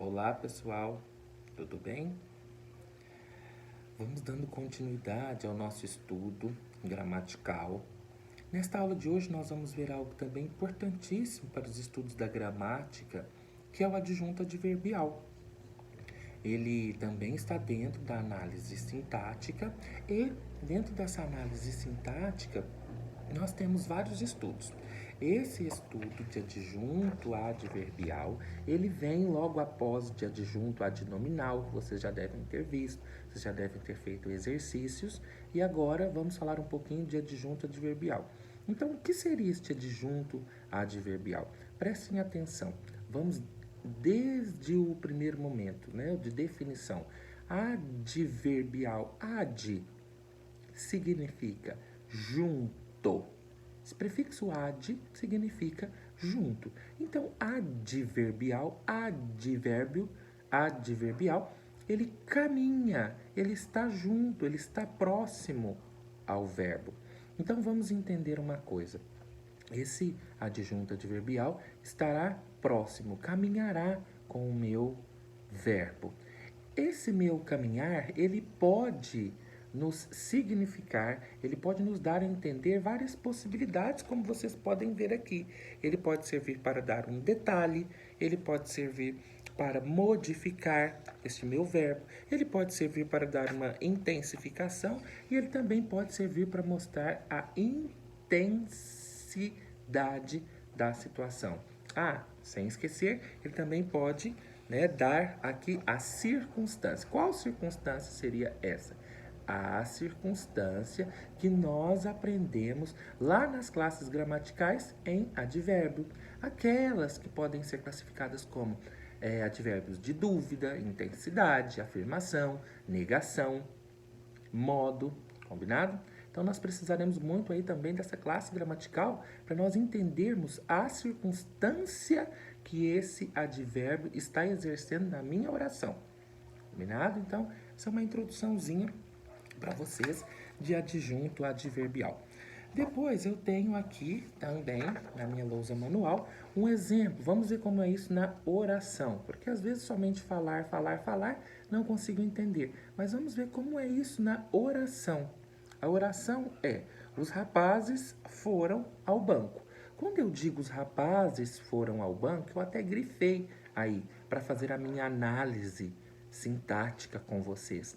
Olá pessoal, tudo bem? Vamos dando continuidade ao nosso estudo gramatical. Nesta aula de hoje nós vamos ver algo também importantíssimo para os estudos da gramática, que é o adjunto adverbial. Ele também está dentro da análise sintática e dentro dessa análise sintática nós temos vários estudos. Esse estudo de adjunto adverbial, ele vem logo após de adjunto adnominal, que vocês já devem ter visto, vocês já devem ter feito exercícios, e agora vamos falar um pouquinho de adjunto adverbial. Então, o que seria este adjunto adverbial? Prestem atenção, vamos desde o primeiro momento, né, de definição. Adverbial, ad significa junto. Esse prefixo ad significa junto. Então, adverbial, adverbial, ele caminha, ele está junto, ele está próximo ao verbo. Então, vamos entender uma coisa. Esse adjunto adverbial estará próximo, caminhará com o meu verbo. Esse meu caminhar, ele pode nos significar, ele pode nos dar a entender várias possibilidades, como vocês podem ver aqui. Ele pode servir para dar um detalhe, ele pode servir para modificar este meu verbo, ele pode servir para dar uma intensificação e ele também pode servir para mostrar a intensidade da situação. Sem esquecer, ele também pode, dar aqui a circunstância. Qual circunstância seria essa? A circunstância que nós aprendemos lá nas classes gramaticais em advérbio. Aquelas que podem ser classificadas como advérbios de dúvida, intensidade, afirmação, negação, modo, combinado? Então, nós precisaremos muito aí também dessa classe gramatical para nós entendermos a circunstância que esse advérbio está exercendo na minha oração. Combinado? Então, essa é uma introduçãozinha para vocês de adjunto adverbial. Depois eu tenho aqui também, na minha lousa manual, um exemplo. Vamos ver como é isso na oração, porque às vezes somente falar, não consigo entender. Mas vamos ver como é isso na oração. A oração é: os rapazes foram ao banco. Quando eu digo os rapazes foram ao banco, eu até grifei aí para fazer a minha análise sintática com vocês.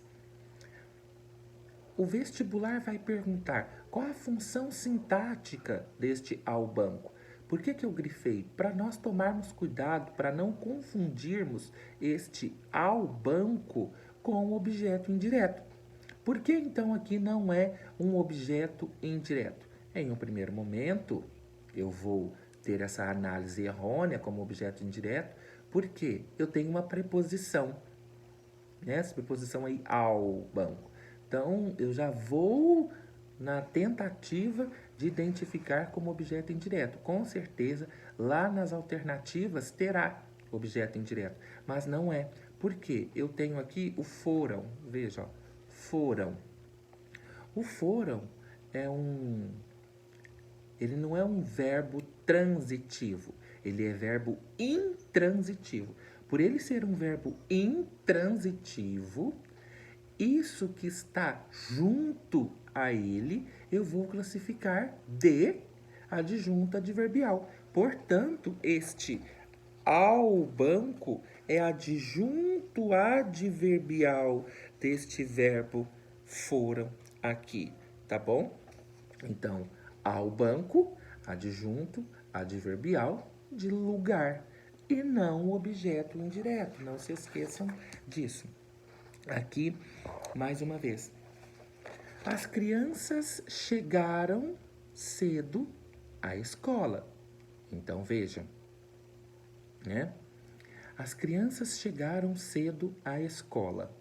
O vestibular vai perguntar qual a função sintática deste ao banco. Por que eu grifei? Para nós tomarmos cuidado, para não confundirmos este ao banco com o objeto indireto. Por que então aqui não é um objeto indireto? Em um primeiro momento, eu vou ter essa análise errônea como objeto indireto, porque eu tenho uma preposição, essa preposição aí ao banco. Então, eu já vou na tentativa de identificar como objeto indireto. Com certeza, lá nas alternativas terá objeto indireto, mas não é. Por quê? Eu tenho aqui o foram. Veja, ó, foram. O foram ele não é um verbo transitivo, ele é verbo intransitivo. Por ele ser um verbo intransitivo, isso que está junto a ele, eu vou classificar de adjunto adverbial. Portanto, este ao banco é adjunto adverbial deste verbo foram aqui, tá bom? Então, ao banco, adjunto adverbial de lugar e não objeto indireto. Não se esqueçam disso. Aqui, mais uma vez. As crianças chegaram cedo à escola. Então, vejam, né? As crianças chegaram cedo à escola.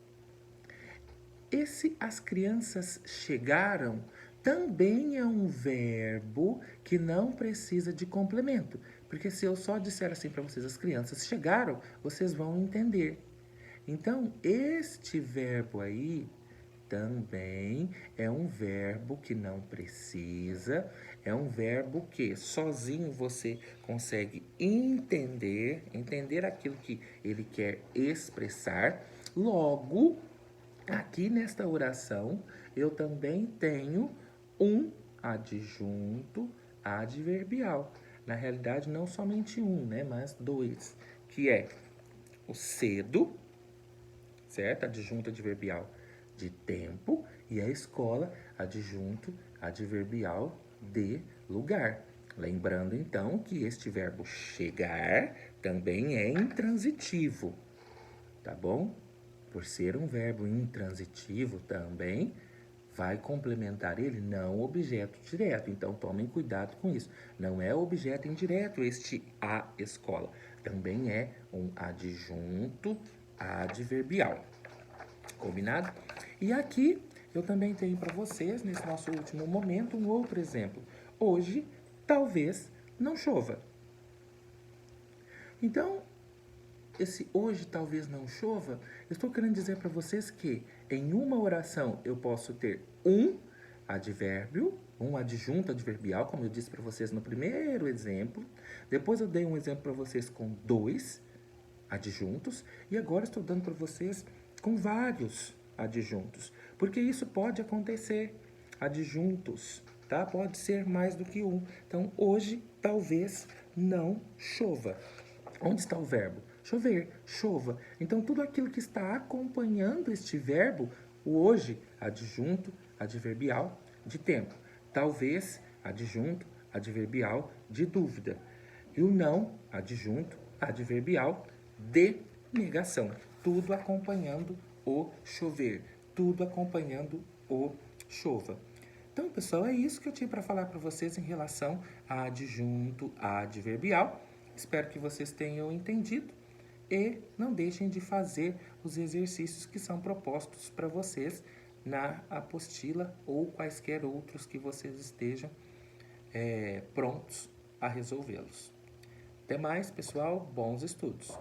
As crianças chegaram também é um verbo que não precisa de complemento. Porque se eu só disser assim para vocês, as crianças chegaram, vocês vão entender. Então, este verbo aí também é um verbo que não precisa É um verbo que sozinho você consegue entender aquilo que ele quer expressar. Logo, aqui nesta oração, eu também tenho um adjunto adverbial. Na realidade, não somente um, né, mas dois, que é o cedo, certo? Adjunto adverbial de tempo, e a escola, adjunto adverbial de lugar. Lembrando então que este verbo chegar também é intransitivo, tá bom? Por ser um verbo intransitivo também, vai complementar ele, não objeto direto. Então, tomem cuidado com isso. Não é objeto indireto este a escola. Também é um adjunto adverbial. Combinado? E aqui eu também tenho para vocês, nesse nosso último momento, um outro exemplo. Hoje, talvez não chova. Então, esse hoje talvez não chova, eu estou querendo dizer para vocês que em uma oração eu posso ter um advérbio, um adjunto adverbial, como eu disse para vocês no primeiro exemplo. Depois eu dei um exemplo para vocês com dois adjuntos e agora estou dando para vocês com vários adjuntos, porque isso pode acontecer, adjuntos, tá? Pode ser mais do que um. Então, hoje talvez não chova. Onde está o verbo? Chover, chova. Então, tudo aquilo que está acompanhando este verbo, o hoje, adjunto, adverbial de tempo. Talvez, adjunto, adverbial de dúvida. E o não, adjunto, adverbial de negação. Tudo acompanhando o chover. Tudo acompanhando o chova. Então, pessoal, é isso que eu tinha para falar para vocês em relação a adjunto adverbial. Espero que vocês tenham entendido e não deixem de fazer os exercícios que são propostos para vocês na apostila ou quaisquer outros que vocês estejam prontos a resolvê-los. Até mais, pessoal. Bons estudos.